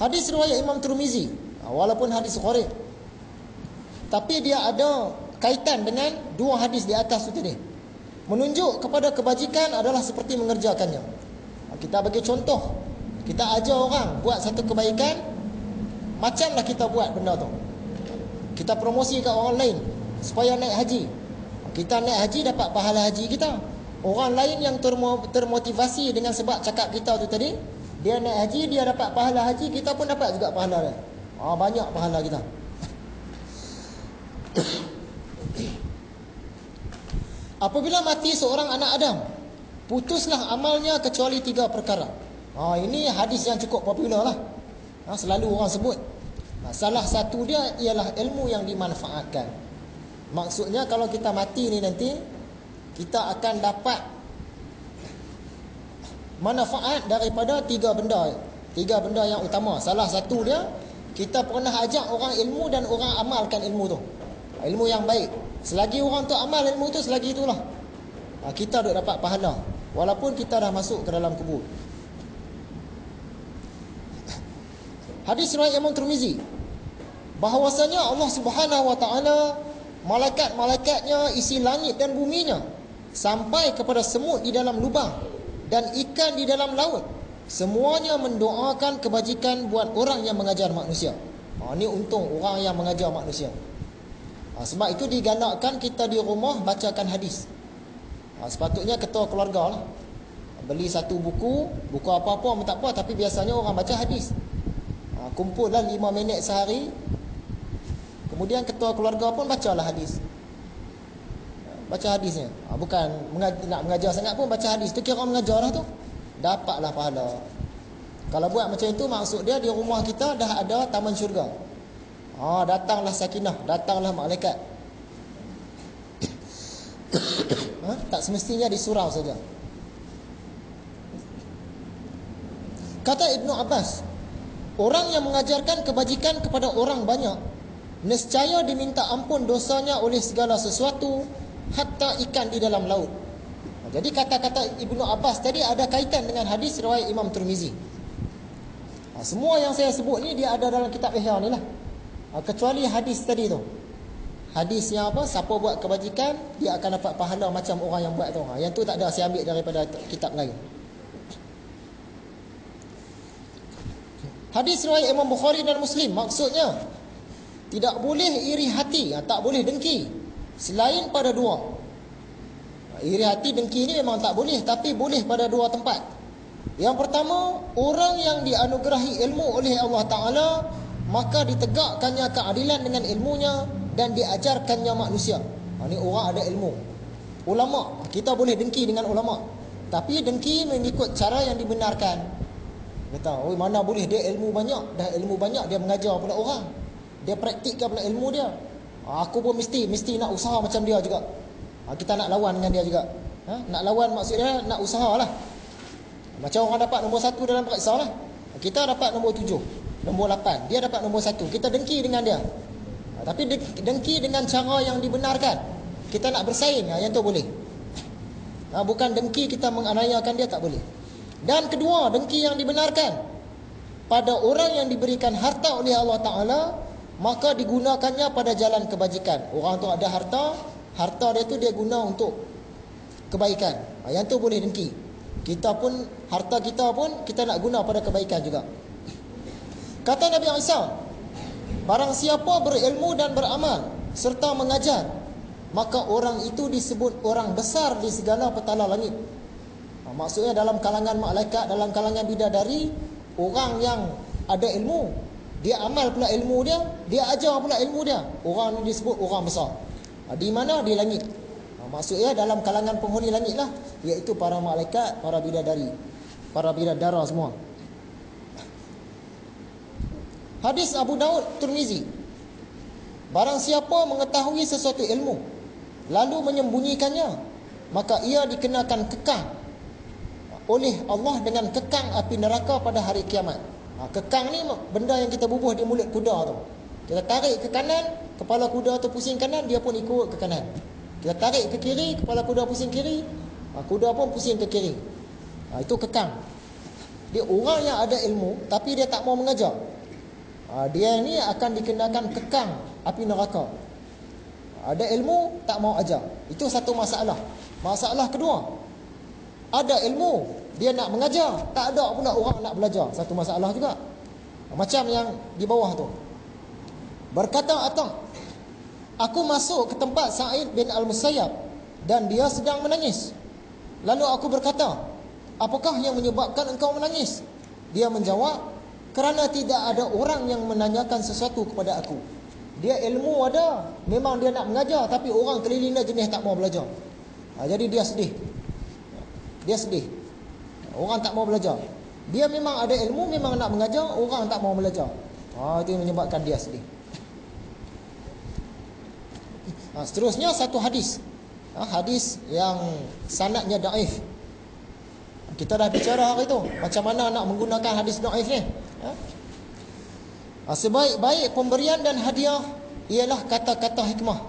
Hadis riwayat Imam Tirmizi, walaupun hadis gharib, tapi dia ada kaitan dengan dua hadis di atas itu tadi. Menunjuk kepada kebajikan adalah seperti mengerjakannya. Kita bagi contoh, kita ajar orang buat satu kebaikan, macamlah kita buat benda tu. Kita promosi kat orang lain supaya naik haji. Kita naik haji dapat pahala haji kita. Orang lain yang termotivasi dengan sebab cakap kita tu tadi, dia naik haji, dia dapat pahala haji, kita pun dapat juga pahala dia. Banyak pahala kita. Apabila mati seorang anak Adam, putuslah amalnya kecuali 3 perkara. Ini hadis yang cukup popular lah. Selalu orang sebut. Salah satu dia ialah ilmu yang dimanfaatkan. Maksudnya kalau kita mati ni nanti, kita akan dapat manfaat daripada 3 benda. 3 benda yang utama. Salah satu dia, kita pernah ajak orang ilmu dan orang amalkan ilmu tu. Ilmu yang baik. Selagi orang tu amal ilmu tu, selagi itulah kita duk dapat pahala, walaupun kita dah masuk ke dalam kubur. Hadis riwayat Imam Tirmizi, bahawasanya Allah Subhanahu wa taala, malaikat-malaikatnya isi langit dan buminya, sampai kepada semut di dalam lubang dan ikan di dalam laut, semuanya mendoakan kebajikan buat orang yang mengajar manusia. Ini untung orang yang mengajar manusia. Sebab itu digalakkan kita di rumah bacakan hadis. Sepatutnya ketua keluarga lah, beli satu buku apa-apa pun tak apa, tapi biasanya orang baca hadis. Kumpullah 5 minit sehari, kemudian ketua keluarga pun bacalah hadis. Baca hadisnya, bukan nak mengajar sangat pun, baca hadis tu kira mengajar lah tu, dapatlah pahala. Kalau buat macam itu, maksud dia di rumah kita dah ada taman syurga. Datanglah sakinah, datanglah malaikat. Tak semestinya di surau saja. Kata Ibnu Abbas, orang yang mengajarkan kebajikan kepada orang banyak, nescaya diminta ampun dosanya oleh segala sesuatu, hatta ikan di dalam laut. Jadi kata-kata Ibnu Abbas tadi ada kaitan dengan hadis riwayat Imam Tirmizi. Semua yang saya sebut ni dia ada dalam kitab Ihya ni lah, kecuali hadis tadi tu. Hadis yang apa, siapa buat kebajikan dia akan dapat pahala macam orang yang buat tu. Yang tu tak ada, saya ambil daripada kitab lain. Hadis riwayat Imam Bukhari dan Muslim, maksudnya tidak boleh iri hati, tak boleh dengki selain pada 2. Iri hati, dengki ni memang tak boleh, tapi boleh pada 2 tempat. Yang pertama, orang yang dianugerahi ilmu oleh Allah Ta'ala, maka ditegakkannya keadilan dengan ilmunya dan diajarkannya manusia. Ini orang ada ilmu. Ulama, kita boleh dengki dengan ulama, tapi dengki mengikut cara yang dibenarkan. Kata, mana boleh dia ilmu banyak, dah ilmu banyak dia mengajar pula orang, dia praktikkan pula ilmu dia. Aku pun mesti nak usaha macam dia juga. Kita nak lawan dengan dia juga. Nak lawan maksudnya nak usahalah. Macam orang dapat nombor 1 dalam periksa lah, kita dapat nombor 7, nombor 8, dia dapat nombor 1. Kita dengki dengan dia, tapi dengki dengan cara yang dibenarkan. Kita nak bersaing, yang tu boleh. Bukan dengki kita menganiayakan dia, tak boleh. Dan kedua, dengki yang dibenarkan pada orang yang diberikan harta oleh Allah Ta'ala, maka digunakannya pada jalan kebajikan. Orang tu ada harta dia tu dia guna untuk kebaikan, yang tu boleh dengki. Kita pun, harta kita pun kita nak guna pada kebaikan juga. Kata Nabi Isa, barang siapa berilmu dan beramal serta mengajar, maka orang itu disebut orang besar di segala petala langit. Maksudnya dalam kalangan malaikat, dalam kalangan bidadari, orang yang ada ilmu, dia amal pula ilmu dia, dia ajar pula ilmu dia, orang ini disebut orang besar. Di mana? Di langit. Maksudnya dalam kalangan penghuni langit lah, iaitu para malaikat, para bidadari, para bidadara semua. Hadis Abu Daud Tirmizi, barang siapa mengetahui sesuatu ilmu lalu menyembunyikannya, maka ia dikenakan kekang oleh Allah dengan kekang api neraka pada hari kiamat. Kekang ni benda yang kita bubuh di mulut kuda tu. Kita tarik ke kanan, kepala kuda tu pusing kanan, dia pun ikut ke kanan. Kita tarik ke kiri, kepala kuda pusing kiri, kuda pun pusing ke kiri. Itu kekang. Dia orang yang ada ilmu tapi dia tak mau mengajar. Dia ni akan dikenakan kekang api neraka. Ada ilmu tak mau ajar. Itu satu masalah. Masalah kedua, ada ilmu dia nak mengajar, tak ada pula orang nak belajar. Satu masalah juga. Macam yang di bawah tu. Berkata Atha, aku masuk ke tempat Sa'id bin Al-Musayyab dan dia sedang menangis. Lalu aku berkata, apakah yang menyebabkan engkau menangis? Dia menjawab, kerana tidak ada orang yang menanyakan sesuatu kepada aku. Dia ilmu ada, memang dia nak mengajar, tapi orang keliling dia jenis tak mau belajar. Jadi dia sedih. Dia sedih. Orang tak mau belajar. Dia memang ada ilmu, memang nak mengajar, orang tak mau belajar. Itu yang menyebabkan dia sedih. Seterusnya satu hadis. Hadis yang sanadnya daif. Kita dah bicara hari tu macam mana nak menggunakan hadis daif ni. Sebaik-baik pemberian dan hadiah ialah kata-kata hikmah.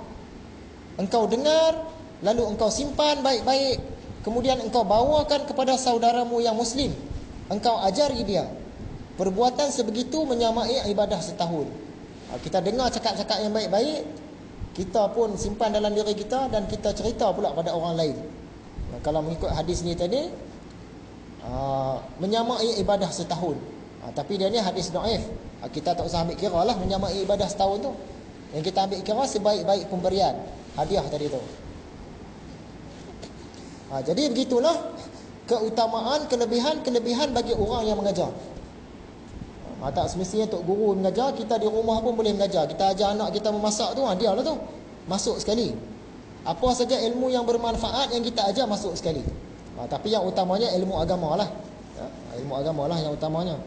Engkau dengar, lalu engkau simpan baik-baik, kemudian engkau bawakan kepada saudaramu yang muslim. Engkau ajari dia. Perbuatan sebegitu menyamai ibadah setahun. Kita dengar cakap-cakap yang baik-baik, kita pun simpan dalam diri kita dan kita cerita pula pada orang lain. Kalau mengikut hadis ni tadi, menyamai ibadah setahun. Tapi dia ni hadis dhaif. Kita tak usah ambil kira lah menyamai ibadah setahun tu. Yang kita ambil kira sebaik-baik pemberian hadiah tadi tu. Jadi begitulah keutamaan, kelebihan bagi orang yang mengajar. Tak semestinya tok guru mengajar, kita di rumah pun boleh mengajar. Kita ajar anak kita memasak tu, dia lah tu. Masuk sekali. Apa saja ilmu yang bermanfaat yang kita ajar masuk sekali. Tapi yang utamanya ilmu agama lah. Ilmu agama lah yang utamanya.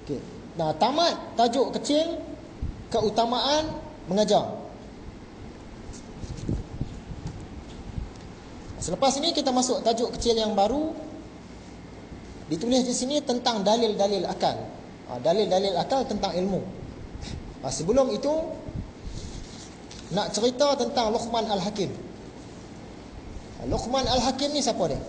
Okey. Tamat tajuk kecil keutamaan mengajar. Selepas ini kita masuk tajuk kecil yang baru. Ditulis di sini tentang dalil-dalil akal. Dalil-dalil akal tentang ilmu. Sebelum itu nak cerita tentang Luqman Al-Hakim. Luqman Al-Hakim ni siapa dia?